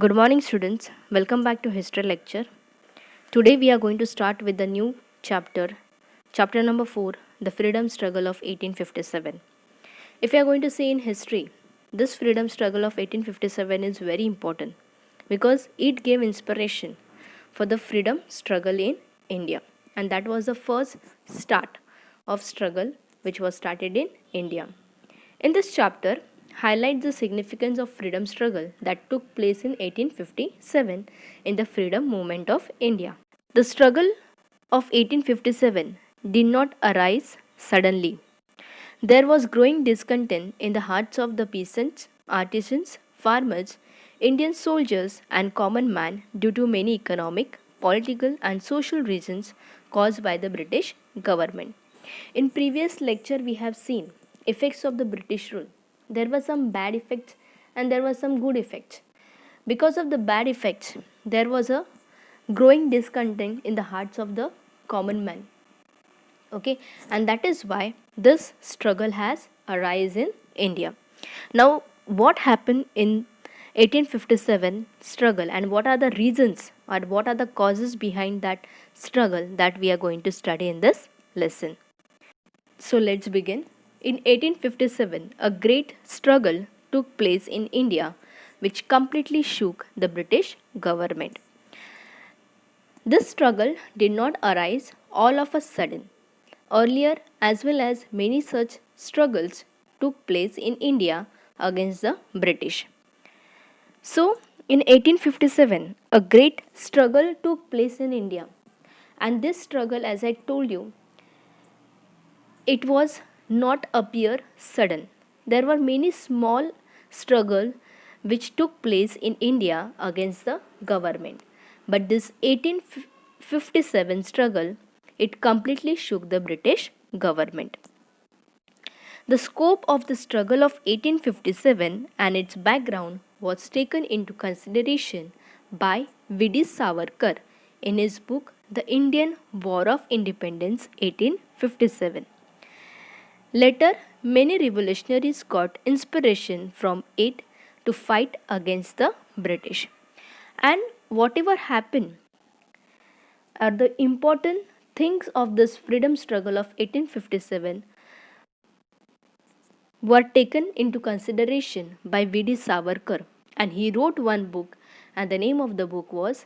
Good morning, students. Welcome back to History Lecture. Today we are going to start with the new chapter number 4, the freedom struggle of 1857. If we are going to say in history, this freedom struggle of 1857 is very important because it gave inspiration for the freedom struggle in India, and that was the first start of struggle which was started in India. In this chapter, highlights the significance of freedom struggle that took place in 1857 in the freedom movement of India. The struggle of 1857 did not arise suddenly. There was growing discontent in the hearts of the peasants, artisans, farmers, Indian soldiers, and common man due to many economic, political, and social reasons caused by the British government. In previous lecture, we have seen effects of the British rule. There were some bad effects and there were some good effects. Because of the bad effects, there was a growing discontent in the hearts of the common man. Okay, and that is why this struggle has arisen in India. Now, what happened in 1857 struggle and what are the reasons or what are the causes behind that struggle that we are going to study in this lesson. So let's begin. In 1857, a great struggle took place in India which completely shook the British government. This struggle did not arise all of a sudden. Earlier, as well as many such struggles took place in India against the British. So, in 1857, a great struggle took place in India. And this struggle, as I told you, it was not appear sudden. There were many small struggles which took place in India against the government. But this 1857 struggle, it completely shook the British government. The scope of the struggle of 1857 and its background was taken into consideration by V.D. Savarkar in his book The Indian War of Independence 1857. Later, many revolutionaries got inspiration from it to fight against the British. And whatever happened are the important things of this freedom struggle of 1857 were taken into consideration by V.D. Savarkar, and he wrote one book, and the name of the book was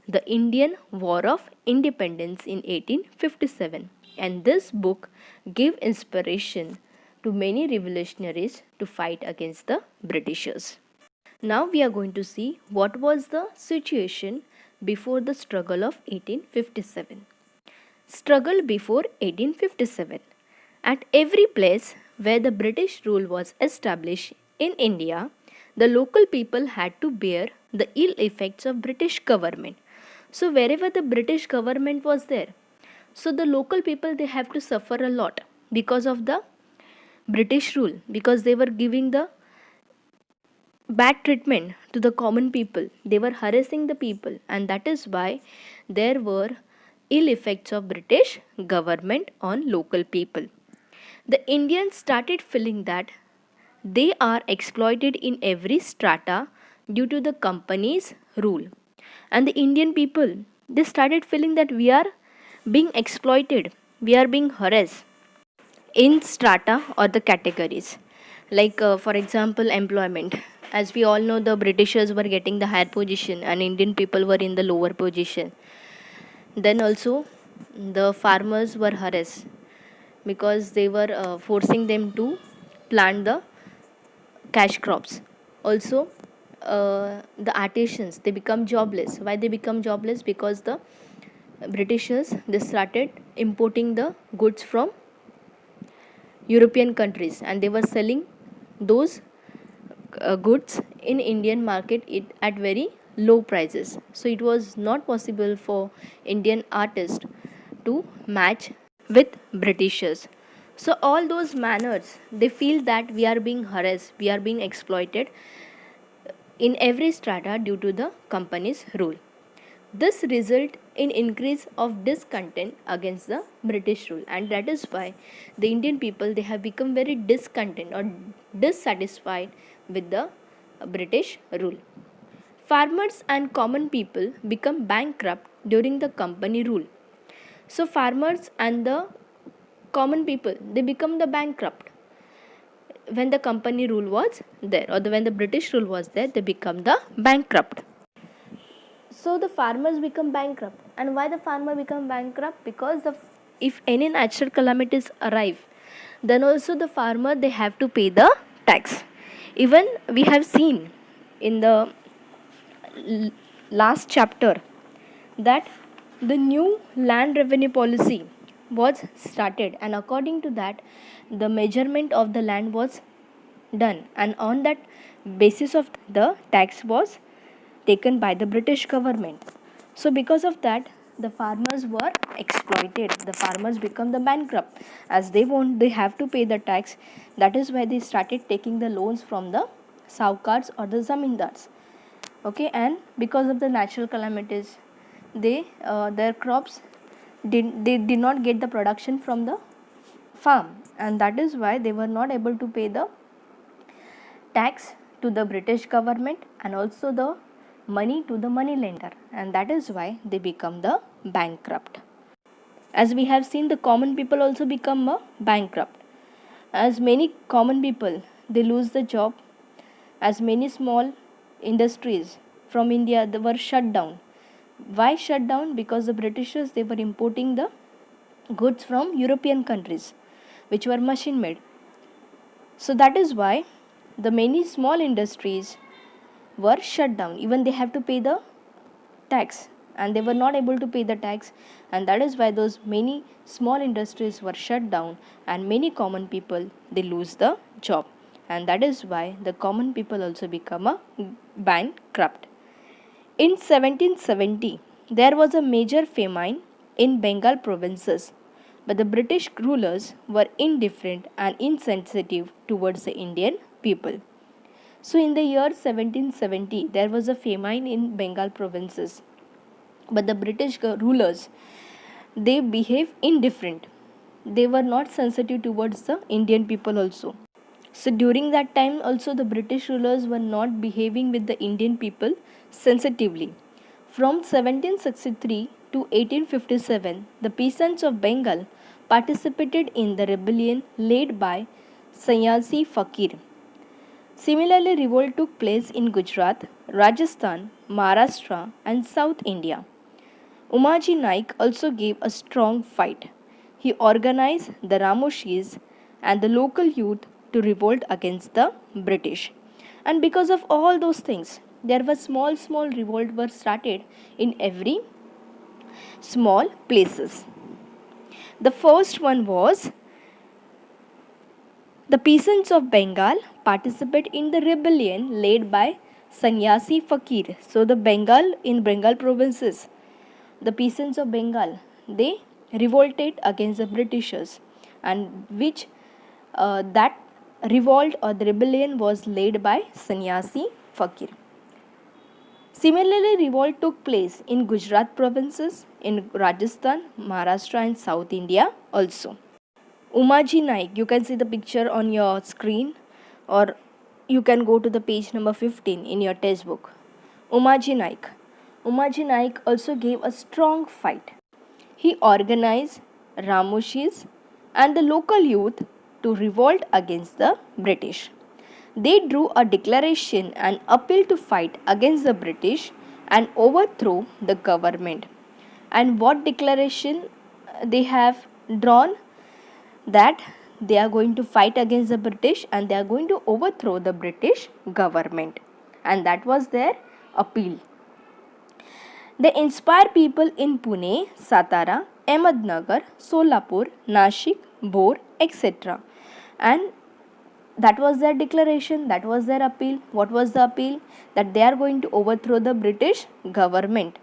The Indian War of Independence in 1857. And this book gave inspiration to many revolutionaries to fight against the Britishers. Now we are going to see what was the situation before the struggle of 1857. Struggle before 1857. At every place where the British rule was established in India, the local people had to bear the ill effects of British government. So wherever the British government was there, so the local people, they have to suffer a lot because of the British rule, because they were giving the bad treatment to the common people. They were harassing the people, and that is why there were ill effects of British government on local people. The Indians started feeling that they are exploited in every strata due to the company's rule. And the Indian people, they started feeling that we are being exploited, we are being harassed in strata or the categories. Like, for example, employment. As we all know, the Britishers were getting the higher position and Indian people were in the lower position. Then also, the farmers were harassed because they were forcing them to plant the cash crops. Also, the artisans, they become jobless. Why they become jobless? Because the Britishers, they started importing the goods from European countries and they were selling those goods in Indian market at very low prices. So it was not possible for Indian artists to match with Britishers. So all those manners, they feel that we are being harassed, we are being exploited in every strata due to the company's rule. This result in increase of discontent against the British rule, and that is why the Indian people, they have become very discontent or dissatisfied with the British rule. Farmers and common people become bankrupt during the company rule. So farmers and the common people, they become the bankrupt when the company rule was there, or when the British rule was there, they become the bankrupt. So the farmers become bankrupt. And why the farmer become bankrupt? Because if any natural calamities arrive, then also the farmer, they have to pay the tax. Even we have seen in the last chapter that the new land revenue policy was started, and according to that the measurement of the land was done, and on that basis of the tax was taken by the British government. So because of that, the farmers were exploited. The farmers become the bankrupt, as they have to pay the tax. That is why they started taking the loans from the saukars or the zamindars. Okay, and because of the natural calamities, their crops did not get the production from the farm, and that is why they were not able to pay the tax to the British government and also the money to the money lender, and that is why they become the bankrupt. As we have seen, the common people also become a bankrupt, as many common people, they lose the job, as many small industries from India, they were shut down. Why shut down? Because the Britishers, they were importing the goods from European countries which were machine made. So that is why the many small industries were shut down. Even they have to pay the tax, and they were not able to pay the tax, and that is why those many small industries were shut down, and many common people, they lose the job, and that is why the common people also become a bankrupt. In 1770, there was a major famine in Bengal provinces, but the British rulers were indifferent and insensitive towards the Indian people. So in the year 1770, there was a famine in Bengal provinces, but the British rulers, they behave indifferent. They were not sensitive towards the Indian people also. So during that time also, the British rulers were not behaving with the Indian people sensitively. From 1763 to 1857, the peasants of Bengal participated in the rebellion led by Sanyasi Fakir. Similarly, revolt took place in Gujarat, Rajasthan, Maharashtra and South India. Umaji Naik also gave a strong fight. He organized the Ramoshis and the local youth to revolt against the British. And because of all those things, there were small revolt were started in every small places. The first one was the peasants of Bengal participate in the rebellion led by Sanyasi Fakir. So the Bengal provinces, the peasants of Bengal, they revolted against the Britishers, and which that revolt or the rebellion was led by Sanyasi Fakir. Similarly, revolt took place in Gujarat provinces, in Rajasthan, Maharashtra and South India also. Umaji Naik, you can see the picture on your screen, or you can go to the page number 15 in your textbook. Umaji Naik also gave a strong fight. He organized Ramoshis and the local youth to revolt against the British. They drew a declaration and appealed to fight against the British and overthrow the government. And what declaration they have drawn? That they are going to fight against the British and they are going to overthrow the British government. And that was their appeal. They inspire people in Pune, Satara, Ahmednagar, Solapur, Nashik, Bhor, etc. And that was their declaration, that was their appeal. What was the appeal? That they are going to overthrow the British government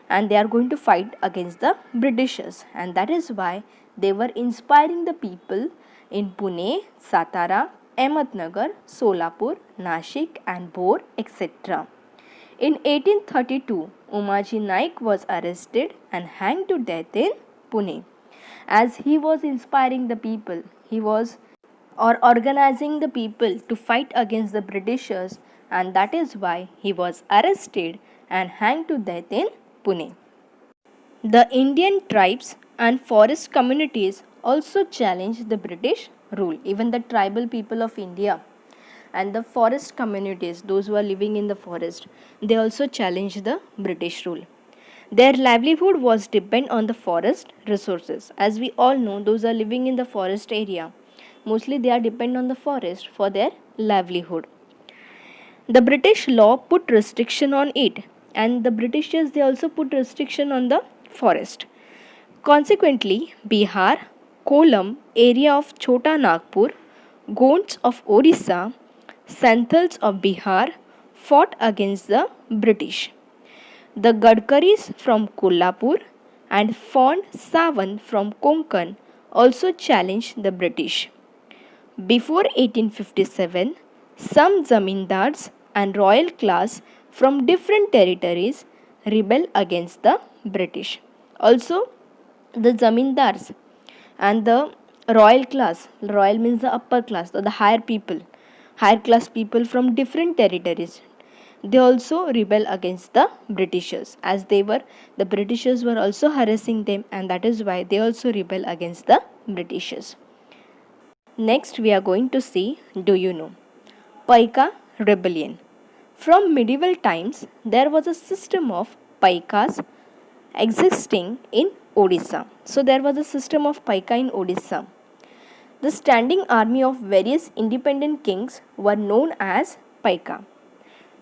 and they are going to fight against the Britishers, and that is why they were inspiring the people in Pune, Satara, Ahmednagar, Solapur, Nashik and Bhor, etc. In 1832, Umaji Naik was arrested and hanged to death in Pune. As he was inspiring the people, he was organizing the people to fight against the Britishers, and that is why he was arrested and hanged to death in Pune. The Indian tribes and forest communities also challenged the British rule. Even the tribal people of India and the forest communities, those who are living in the forest, they also challenged the British rule. Their livelihood was dependent on the forest resources. As we all know, those are living in the forest area. Mostly they are dependent on the forest for their livelihood. The British law put restriction on it, and the Britishers they also put restriction on the forest. Consequently, Bihar, Kollam area of Chota Nagpur, Gonds of Odisha, Santhals of Bihar fought against the British. The Gadkaris from Kolhapur and Fond Sawan from Konkan also challenged the British. Before 1857, some zamindars and royal class from different territories rebelled against the British. Also, the zamindars and the royal means the upper class or the higher class people from different territories, they also rebel against the Britishers, as the Britishers were also harassing them, and that is why they also rebel against the Britishers. Next we are going to see, do you know, Paika rebellion. From medieval times there was a system of Paikas existing in Odisha. So there was a system of Paika in Odisha. The standing army of various independent kings were known as Paika.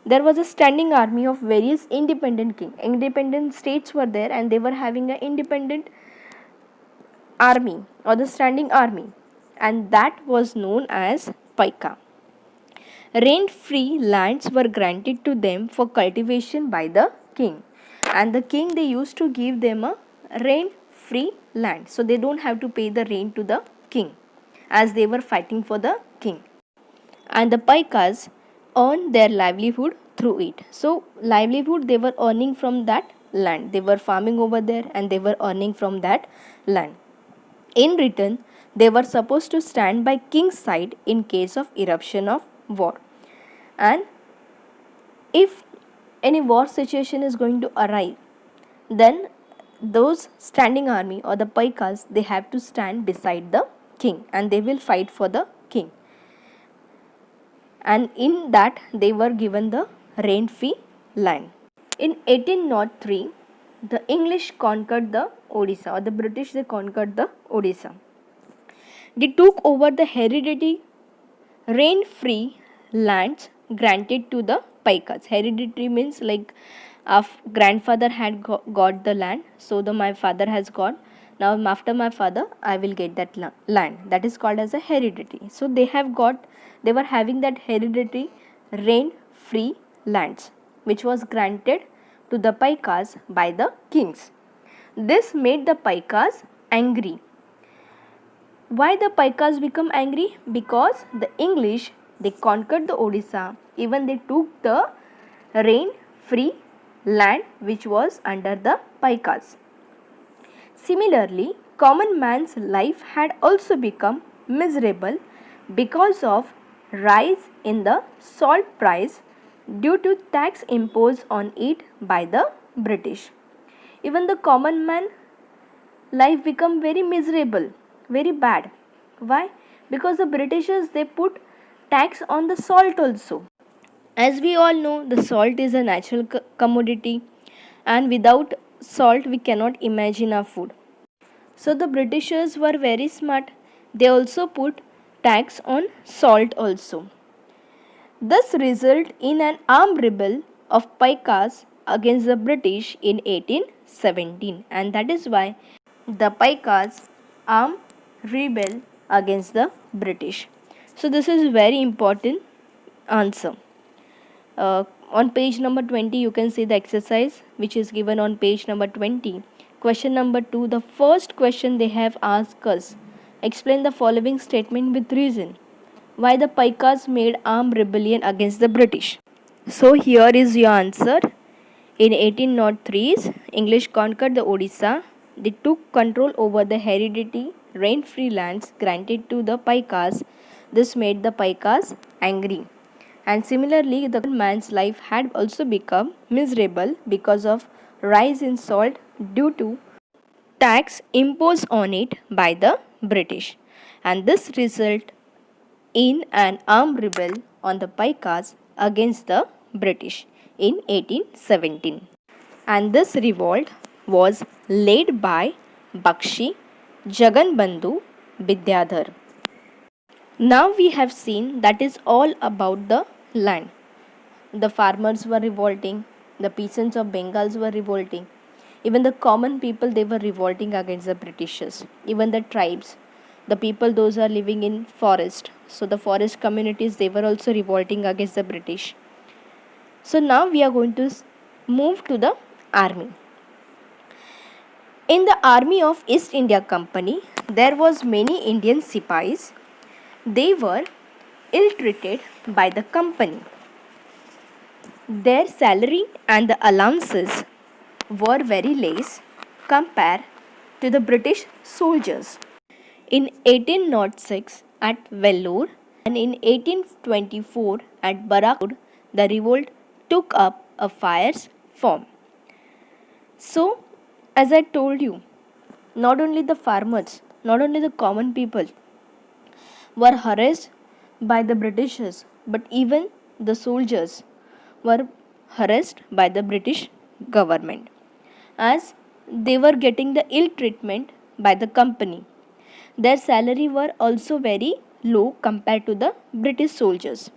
There was a standing army of various independent kings. Independent states were there and they were having an independent army or the standing army, and that was known as Paika. Rent-free lands were granted to them for cultivation by the king, and the king they used to give them a rent-free land, so they don't have to pay the rent to the king, as they were fighting for the king. And the Paikas earned their livelihood through it. So livelihood they were earning from that land. They were farming over there and they were earning from that land. In return, they were supposed to stand by king's side in case of eruption of war. And if any war situation is going to arrive, then those standing army or the Paikas, they have to stand beside the king and they will fight for the king. And in that they were given the rent-free land. In 1803, the English conquered the Odisha, or the British they conquered the Odisha. They took over the hereditary rent-free lands granted to the Paikas. Hereditary means like grandfather had got the land, so my father has got. Now after my father, I will get that land. That is called as a hereditary. So they were having that hereditary rent-free lands, which was granted to the Paikas by the kings. This made the Paikas angry. Why the Paikas become angry? Because the English, they conquered the Odisha, even they took the rent-free land which was under the Paikas. Similarly, common man's life had also become miserable because of rise in the salt price due to tax imposed on it by the British. Even the common man life become very miserable, very bad. Why? Because the Britishers they put tax on the salt also. As we all know, the salt is a natural commodity, and without salt we cannot imagine our food. So the Britishers were very smart. They also put tax on salt also. This resulted in an armed rebellion of Paikas against the British in 1817, and that is why the Paikas armed rebel against the British. So this is very important answer. On page number 20 you can see the exercise which is given on page number 20. Question number 2, the first question they have asked us, explain the following statement with reason. Why the Paikas made armed rebellion against the British? So here is your answer. In 1803, English conquered the Odisha. They took control over the hereditary rent-free lands granted to the Paikas. This made the Paikas angry. And similarly, the man's life had also become miserable because of rise in salt due to tax imposed on it by the British. And this result in an armed rebellion on the Paikas against the British in 1817. And this revolt was led by Bakshi Jaganbandhu Vidyadhar. Now we have seen that is all about the land. The farmers were revolting, the peasants of Bengals were revolting, even the common people, they were revolting against the Britishers, even the tribes, the people those are living in forest, so the forest communities, they were also revolting against the British. So now we are going to move to the army. In the army of East India Company, there was many Indian sipais. They were ill-treated by the company. Their salary and the allowances were very less compared to the British soldiers. In 1806 at Vellore and in 1824 at Barakpur, the revolt took up a fierce form. So, as I told you, not only the farmers, not only the common people were harassed by the Britishers, but even the soldiers were harassed by the British government, as they were getting the ill treatment by the company. Their salary were also very low compared to the British soldiers.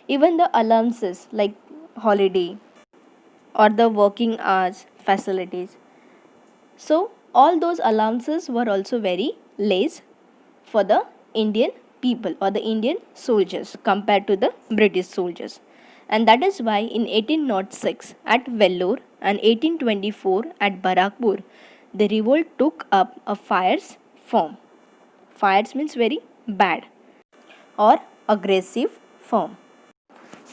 Even the allowances like holiday or the working hours facilities. So all those allowances were also very less for the Indian people or the Indian soldiers compared to the British soldiers. And that is why in 1806 at Vellore and 1824 at Barakpur, the revolt took up a fierce form. Fierce means very bad or aggressive form.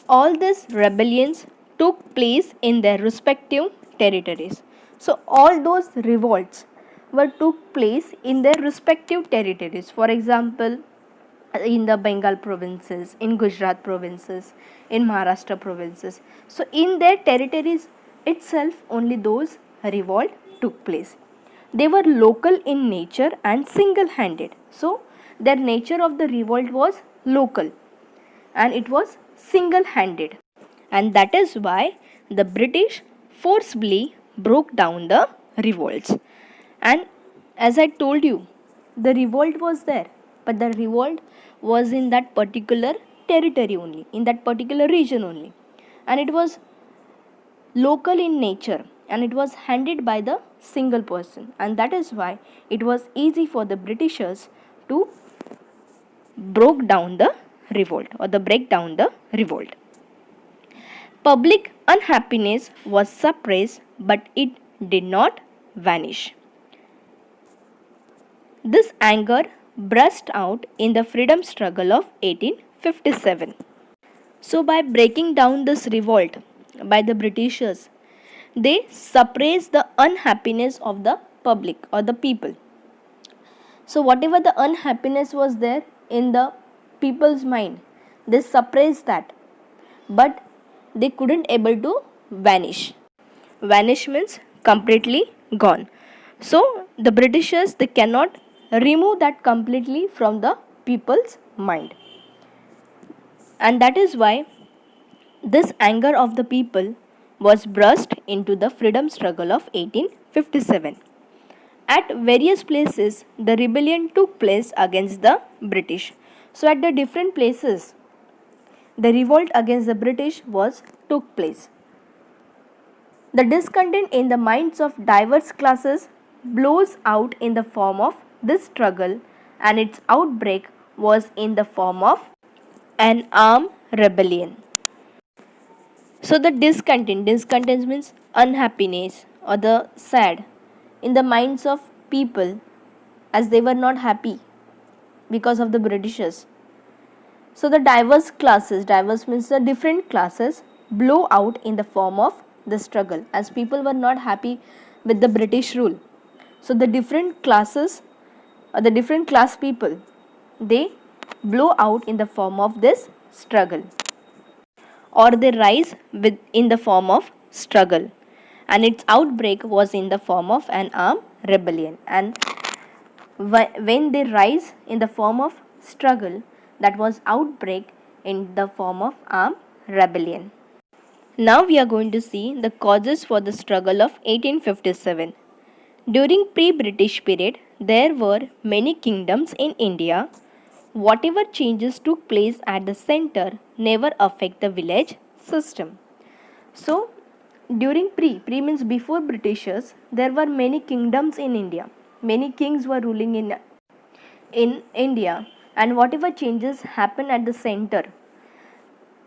All these rebellions took place in their respective territories. So all those revolts took place in their respective territories. For example, in the Bengal provinces, in Gujarat provinces, in Maharashtra provinces. So in their territories itself only those revolt took place. They were local in nature and single-handed. So their nature of the revolt was local and it was single-handed. And that is why the British forcibly broke down the revolts. And as I told you, the revolt was there, but the revolt was in that particular territory only, in that particular region only. And it was local in nature and it was handled by the single person. And that is why it was easy for the Britishers to break down the revolt. Public unhappiness was suppressed, but it did not vanish. This anger burst out in the freedom struggle of 1857. So by breaking down this revolt by the Britishers, they suppressed the unhappiness of the public or the people. So whatever the unhappiness was there in the people's mind, they suppressed that, but they couldn't able to vanish. Vanish means completely gone. So the Britishers, they cannot remove that completely from the people's mind. And that is why this anger of the people was burst into the freedom struggle of 1857. At various places, the rebellion took place against the British. So at the different places, the revolt against the British took place. The discontent in the minds of diverse classes blows out in the form of this struggle, and its outbreak was in the form of an armed rebellion. So the discontent means unhappiness or the sad in the minds of people, as they were not happy because of the Britishers. So the diverse means the different classes, blow out in the form of the struggle, as people were not happy with the British rule. So the different classes or the different class people, they blow out in the form of this struggle. or they rise in the form of struggle, and its outbreak was in the form of an armed rebellion. And when they rise in the form of struggle, that was outbreak in the form of armed rebellion. Now we are going to see the causes for the struggle of 1857. During pre-British period, there were many kingdoms in India. Whatever changes took place at the center never affect the village system. So, during pre means before Britishers, there were many kingdoms in India. Many kings were ruling in India, and whatever changes happened at the center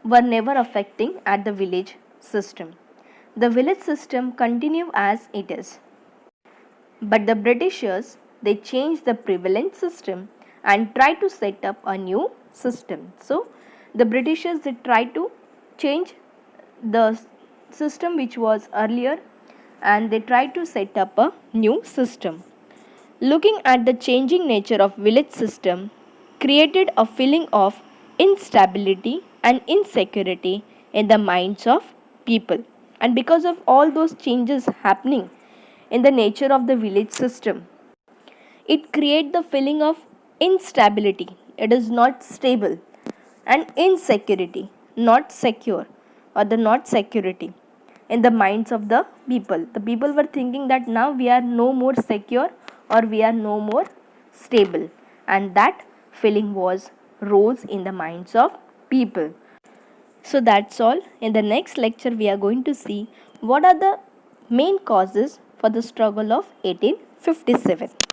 were never affecting at the village system. The village system continued as it is. But the Britishers, they changed the prevalent system and tried to set up a new system. So, the Britishers, they tried to change the system which was earlier, and they tried to set up a new system. Looking at the changing nature of village system created a feeling of instability and insecurity in the minds of people. And because of all those changes happening in the nature of the village system, it creates the feeling of instability. It is not stable, and insecurity, not secure, or the not security in the minds of the people. The people were thinking that now we are no more secure or we are no more stable, and that feeling was rose in the minds of people. So that's all. In the next lecture we are going to see what are the main causes for the struggle of 1857.